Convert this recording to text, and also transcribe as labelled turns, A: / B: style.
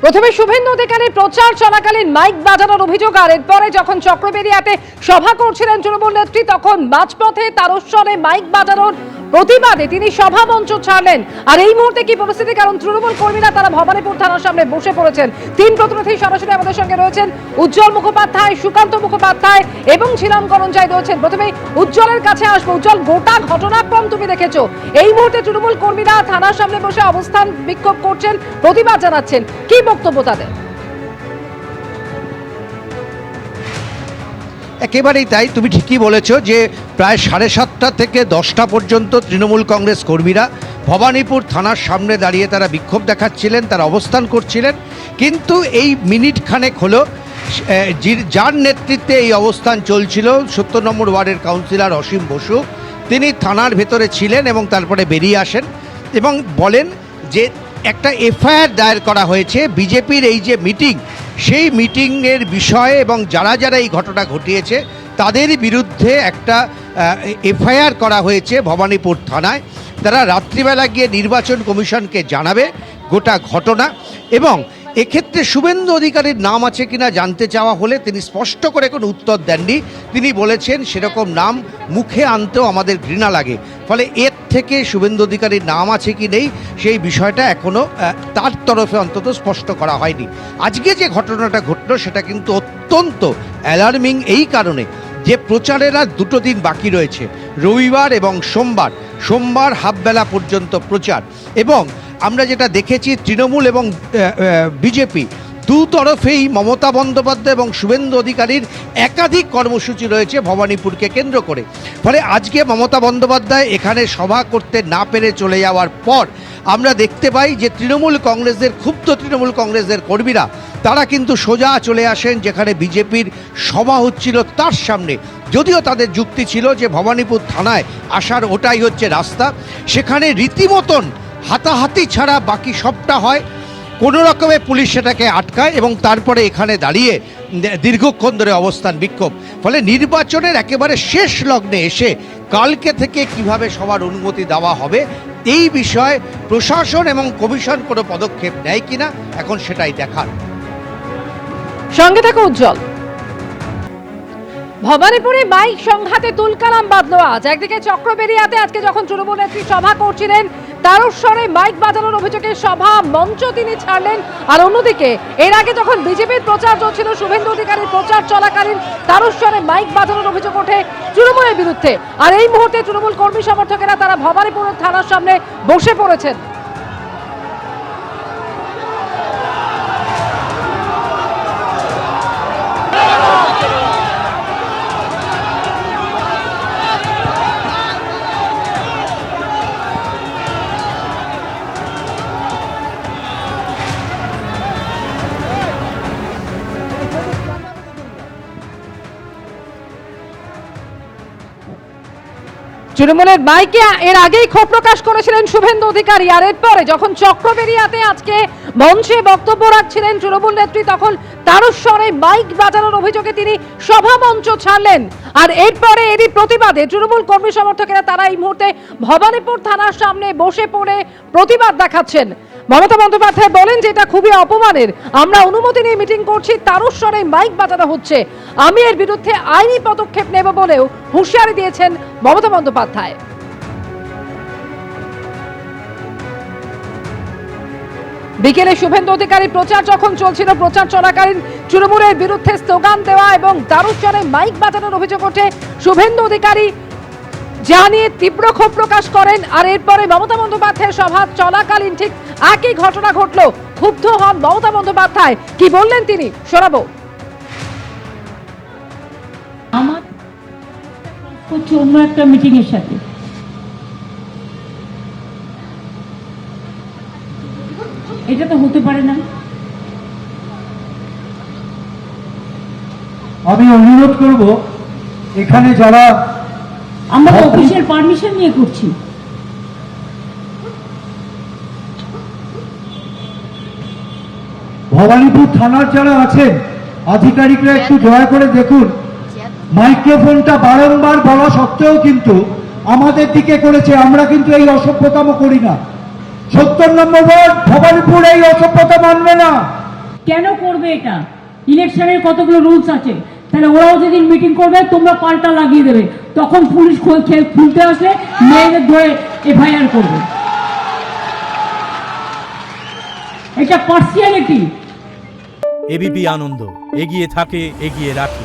A: প্রথমে শুভেন্দু অধিকারী প্রচার চলাকালীন মাইক বাজানোর অভিযোগ, আর এরপরে যখন চক্রবেরিয়াতে সভা করছিলেন তৃণমূল নেত্রী তখন মাঝপথে তারস্বরে মাইক বাজানোর প্রতিবাদে তিনি সভা মঞ্চ ছাড়লেন। আর এই মুহূর্তে কি পরিস্থিতি, কারণ তৃণমূল কর্মীরা তারা ভবানীপুর থানার সামনে বসে পড়েছেন। তিন প্রতিনিধি সরাসরি আমাদের সঙ্গে রয়েছেন, উজ্জ্বল মুখোপাধ্যায়, সুকান্ত মুখোপাধ্যায় এবং ঝিলাম করঞ্জাই রয়েছেন। প্রথমে উজ্জ্বলের কাছে আসবো। উজ্জ্বল, গোটা ঘটনাক্রম তুমি দেখেছো। এই মুহূর্তে তৃণমূল কর্মীরা থানার সামনে বসে অবস্থান বিক্ষোভ করছেন, প্রতিবাদ জানাচ্ছেন, কি বক্তব্য তাদের?
B: একেবারেই তাই, তুমি ঠিকই বলেছ যে প্রায় 7:30 থেকে 10টা পর্যন্ত তৃণমূল কংগ্রেস কর্মীরা ভবানীপুর থানার সামনে দাঁড়িয়ে তারা বিক্ষোভ দেখাচ্ছিলেন, তারা অবস্থান করছিলেন। কিন্তু এই মিনিট খানেক হলো যার নেতৃত্বে এই অবস্থান চলছিল 70 নম্বর ওয়ার্ডের কাউন্সিলর অসীম বসু, তিনি থানার ভেতরে ছিলেন এবং তারপরে বেরিয়ে আসেন এবং বলেন যে একটা এফআইআর দায়ের করা হয়েছে বিজেপির এই যে মিটিং, সেই মিটিংয়ের বিষয়ে এবং যারা যারা এই ঘটনা ঘটিয়েছে তাদের বিরুদ্ধে একটা এফআইআর করা হয়েছে ভবানীপুর থানায়। তারা রাত্রিবেলা গিয়ে নির্বাচন কমিশনকে জানাবে গোটা ঘটনা। এবং এক্ষেত্রে শুভেন্দু অধিকারীর নাম আছে কিনা জানতে চাওয়া হলে তিনি স্পষ্ট করে কোনো উত্তর দেননি। তিনি বলেছেন সেরকম নাম মুখে আনতেও আমাদের ঘৃণা লাগে, ফলে এর থেকে শুভেন্দু অধিকারীর নাম আছে কি নেই সেই বিষয়টা এখনও তার তরফে অন্তত স্পষ্ট করা হয়নি। আজকে যে ঘটনাটা ঘটল সেটা কিন্তু অত্যন্ত অ্যালার্মিং এই কারণে যে প্রচারের আর 2 দিন বাকি রয়েছে, রবিবার এবং সোমবার হাফবেলা পর্যন্ত প্রচার। এবং আমরা যেটা দেখেছি তৃণমূল এবং বিজেপি দু তরফেই মমতা বন্দ্যোপাধ্যায় এবং শুভেন্দু অধিকারীর একাধিক কর্মসূচি রয়েছে ভবানীপুরকে কেন্দ্র করে। ফলে আজকে মমতা বন্দ্যোপাধ্যায় এখানে সভা করতে না পেরে চলে যাওয়ার পর আমরা দেখতে পাই যে ক্ষুব্ধ তৃণমূল কংগ্রেসের কর্মীরা তারা কিন্তু সোজা চলে আসেন যেখানে বিজেপির সভা হচ্ছিল তার সামনে। যদিও তাদের যুক্তি ছিল যে ভবানীপুর থানায় আসার ওটাই হচ্ছে রাস্তা, সেখানে রীতিমতন হাতাহাতি ছাড়া বাকি সবটা হয়। কোনো রকমে পুলিশ সেটাকে আটকায় এবং তারপরে এখানে দাঁড়িয়ে দীর্ঘক্ষণ ধরে অবস্থান বিক্ষোভ। ফলে নির্বাচনের একেবারে শেষ লগ্নে এসে কালকে থেকে কিভাবে সবার অনুমতি দেওয়া হবে এই বিষয়ে প্রশাসন এবং কমিশন কোনো পদক্ষেপ নেয় কিনা এখন সেটাই দেখার।
A: সঙ্গে থাকো উজ্জ্বল। ভবানীপুরে মাইক সংঘাতে তুলকালাম বাঁধলো আজ। একদিকে চক্রবেরিয়াতে আজকে যখন তৃণমূল নেত্রী সভা করছিলেন তারস্বরে মাইক বাজানোর অভিযোগে সভা মঞ্চ তিনি ছাড়লেন, আর অন্যদিকে এর আগে যখন বিজেপির প্রচার চলছিল শুভেন্দু অধিকারীর প্রচার চলাকালীন তারস্বরে মাইক বাজানোর অভিযোগ ওঠে তৃণমূলের বিরুদ্ধে। আর এই মুহূর্তে তৃণমূল কর্মী সমর্থকেরা তারা ভবানীপুর থানার সামনে বসে পড়েছেন। তৃণমূলের মাইকে এর আগেই ক্ষোভ প্রকাশ করেছিলেন শুভেন্দু অধিকারী, আর এরপরে যখন চক্রবেরিয়াতে আজকে মঞ্চে বক্তব্য রাখছিলেন তৃণমূল নেত্রী তখন তারস্বরে মাইক বাজানোর অভিযোগে তিনি সভা মঞ্চ ছাড়লেন। আর এরপরে এরই প্রতিবাদে তৃণমূল কর্মী সমর্থকেরা তারা এই মুহূর্তে ভবানীপুর থানার সামনে বসে পড়ে প্রতিবাদ দেখাচ্ছেন। মমতা বন্দ্যোপাধ্যায় বলেন যে এটা খুবই অপমানের, আমরা অনুমতি নিয়ে মিটিং করছি, তারস্বরে মাইক বাজানো হচ্ছে, আমি এর বিরুদ্ধে আইনি পদক্ষেপ নেব বলেও হুঁশিয়ারি দিয়েছেন মমতা বন্দ্যোপাধ্যায়। বিকেলে শুভেন্দু অধিকারী প্রচার যখন চলছিল, প্রচার চলাকালীন তৃণমূলের বিরুদ্ধে স্লোগান দেওয়া এবং তারস্বরে মাইক বাজানোর অভিযোগ ওঠে শুভেন্দু অধিকারী, যা নিয়ে তীব্র ক্ষোভ প্রকাশ করেন। আর এরপরে মমতা বন্দ্যোপাধ্যায়ের সভা চলাকালীন ঠিক একই ঘটনা ঘটলো। ক্ষুব্ধ হন মমতা বন্দ্যোপাধ্যায়, কি বললেন তিনি শোনাবো।
C: আমার হচ্ছে অন্য একটা মিটিং এর সাথে, এটা তো হতে পারে না।
D: আমি অনুরোধ করব এখানে যারা
C: আমরা অফিসের পারমিশন নিয়ে করছি,
D: ভবানীপুর থানার যারা আছেন আধিকারিকরা একটু দয়া করে দেখুন, মাইক্রোফোনটা বারংবার বলা সত্ত্বেও কিন্তু আমাদের দিকে করেছে। আমরা কিন্তু এই অসভ্যতাম করি না। 70 নম্বর ওয়ার্ড ভবানীপুর এই অসভ্যতা মানবে না।
C: কেন করবে এটা? ইলেকশনের কতগুলো রুলস আছে, তাহলে ওরাও যেদিন মিটিং করবে তোমরা পাল্টা লাগিয়ে দেবে, তখন পুলিশ খুলতে আসলে মেয়েদের ধরে এফআইআর করবে। এটা পার্সিয়ালিটি।
E: এবিপি আনন্দ, এগিয়ে থাকে, এগিয়ে রাখে।